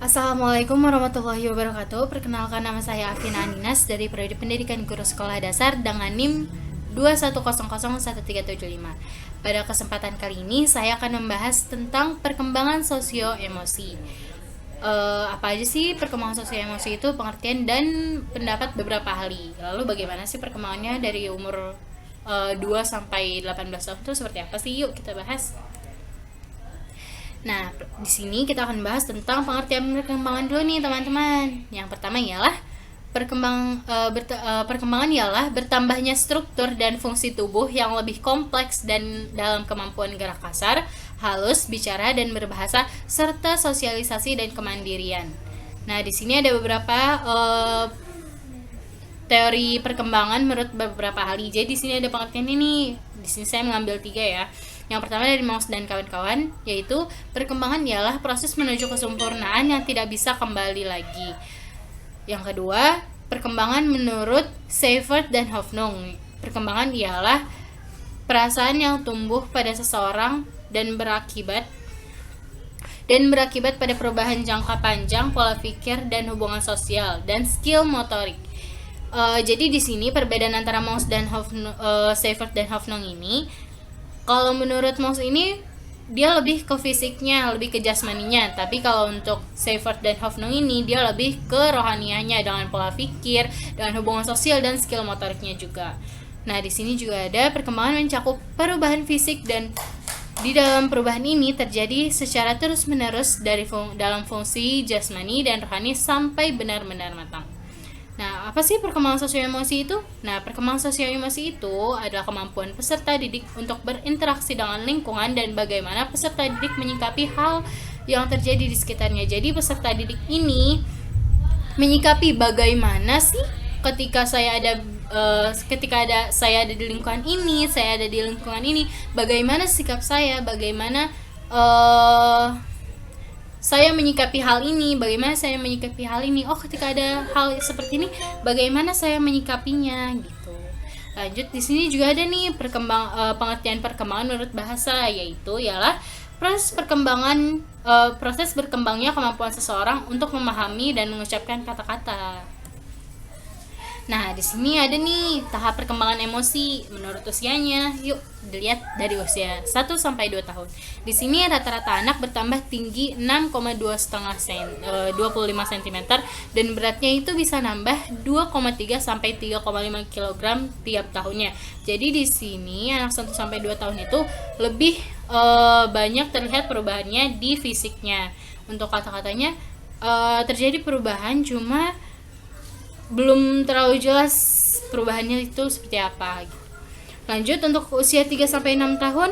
Assalamualaikum warahmatullahi wabarakatuh. Perkenalkan, nama saya Afina Aninas dari Prodi Pendidikan Guru Sekolah Dasar dengan NIM 2100135. Pada kesempatan kali ini saya akan membahas tentang perkembangan sosio-emosi. Apa aja sih perkembangan sosio-emosi itu, pengertian dan pendapat beberapa ahli. Lalu bagaimana sih perkembangannya dari umur 2 sampai 18 tahun itu seperti apa sih? Yuk kita bahas. Nah, di sini kita akan bahas tentang pengertian perkembangan dulu nih, teman-teman. Yang pertama ialah perkembangan ialah bertambahnya struktur dan fungsi tubuh yang lebih kompleks dan dalam kemampuan gerak kasar, halus, bicara dan berbahasa serta sosialisasi dan kemandirian. Nah, di sini ada beberapa teori perkembangan menurut beberapa ahli. Jadi di sini ada pengertian ini. Di sini saya mengambil 3 ya. Yang pertama dari Maus dan kawan-kawan, yaitu perkembangan ialah proses menuju kesempurnaan yang tidak bisa kembali lagi. Yang kedua, perkembangan menurut Seifert dan Hoffnung. Perkembangan ialah perasaan yang tumbuh pada seseorang dan berakibat pada perubahan jangka panjang pola pikir dan hubungan sosial dan skill motorik. Jadi di sini perbedaan antara Maus dan Seifert dan Hoffnung ini, kalau menurut Maus ini dia lebih ke fisiknya, lebih ke jasmaninya. Tapi kalau untuk Seifert dan Hoffnung ini dia lebih ke rohanianya dengan pola pikir, dengan hubungan sosial dan skill motoriknya juga. Nah, di sini juga ada perkembangan mencakup perubahan fisik, dan di dalam perubahan ini terjadi secara terus-menerus dalam fungsi jasmani dan rohani sampai benar-benar matang. Nah, apa sih perkembangan sosio-emosi itu? Nah, perkembangan sosio-emosi itu adalah kemampuan peserta didik untuk berinteraksi dengan lingkungan dan bagaimana peserta didik menyikapi hal yang terjadi di sekitarnya. Jadi, peserta didik ini menyikapi bagaimana sih ketika saya ada di lingkungan ini, bagaimana sikap saya, bagaimana saya menyikapi hal ini, oh ketika ada hal seperti ini bagaimana saya menyikapinya gitu. Lanjut, di sini juga ada nih pengertian perkembangan menurut bahasa, yaitu ialah proses berkembangnya kemampuan seseorang untuk memahami dan mengucapkan kata-kata. Nah, di sini ada nih tahap perkembangan emosi menurut usianya. Yuk dilihat dari usia 1 sampai 2 tahun. Di sini rata-rata anak bertambah tinggi 6,25 cm dan beratnya itu bisa nambah 2,3 sampai 3,5 kg tiap tahunnya. Jadi di sini anak 1 sampai 2 tahun itu lebih banyak terlihat perubahannya di fisiknya. Untuk kata-katanya terjadi perubahan, cuma belum terlalu jelas perubahannya itu seperti apa gitu. Lanjut, untuk usia 3 sampai 6 tahun,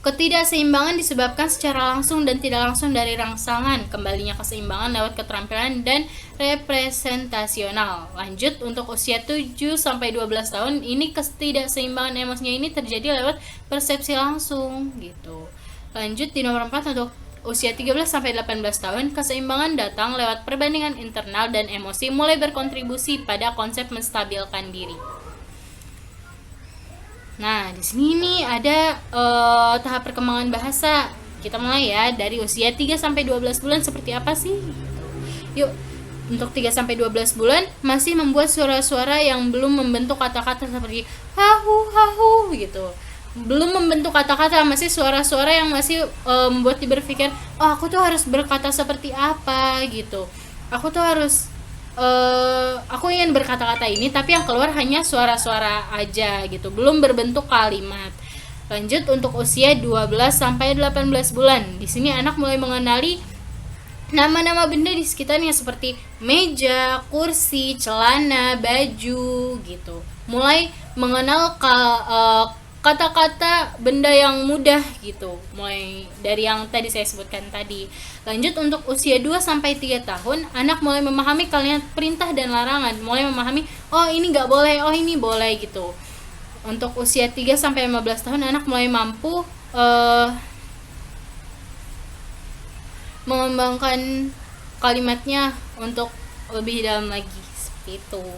ketidakseimbangan disebabkan secara langsung dan tidak langsung dari rangsangan. Kembalinya keseimbangan lewat keterampilan dan representasional. Lanjut, untuk usia 7 sampai 12 tahun, ini ketidakseimbangan emosinya ini terjadi lewat persepsi langsung gitu. Lanjut, di nomor 4 untuk usia 13 sampai 18 tahun, keseimbangan datang lewat perbandingan internal dan emosi mulai berkontribusi pada konsep menstabilkan diri. Nah, di sini nih ada tahap perkembangan bahasa. Kita mulai ya dari usia 3 sampai 12 bulan seperti apa sih? Yuk, untuk 3 sampai 12 bulan masih membuat suara-suara yang belum membentuk kata-kata seperti hahu hahu gitu. Belum membentuk kata-kata, masih suara-suara yang masih membuat dia berpikir, oh aku tuh harus berkata seperti apa gitu, aku ingin berkata-kata ini tapi yang keluar hanya suara-suara aja gitu, belum berbentuk kalimat. Lanjut, untuk usia 12 sampai 18 bulan, di sini anak mulai mengenali nama-nama benda di sekitarnya seperti meja, kursi, celana, baju gitu. Mulai mengenal kata-kata benda yang mudah gitu, mulai dari yang tadi saya sebutkan tadi. Lanjut, untuk usia 2 sampai 3 tahun, anak mulai memahami kalimat perintah dan larangan, mulai memahami oh ini enggak boleh, oh ini boleh gitu. Untuk usia 3 sampai 15 tahun, anak mulai mampu mengembangkan kalimatnya untuk lebih dalam lagi, seperti itu.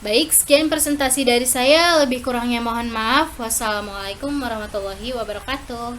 Baik, sekian presentasi dari saya. Lebih kurangnya mohon maaf. Wassalamualaikum warahmatullahi wabarakatuh.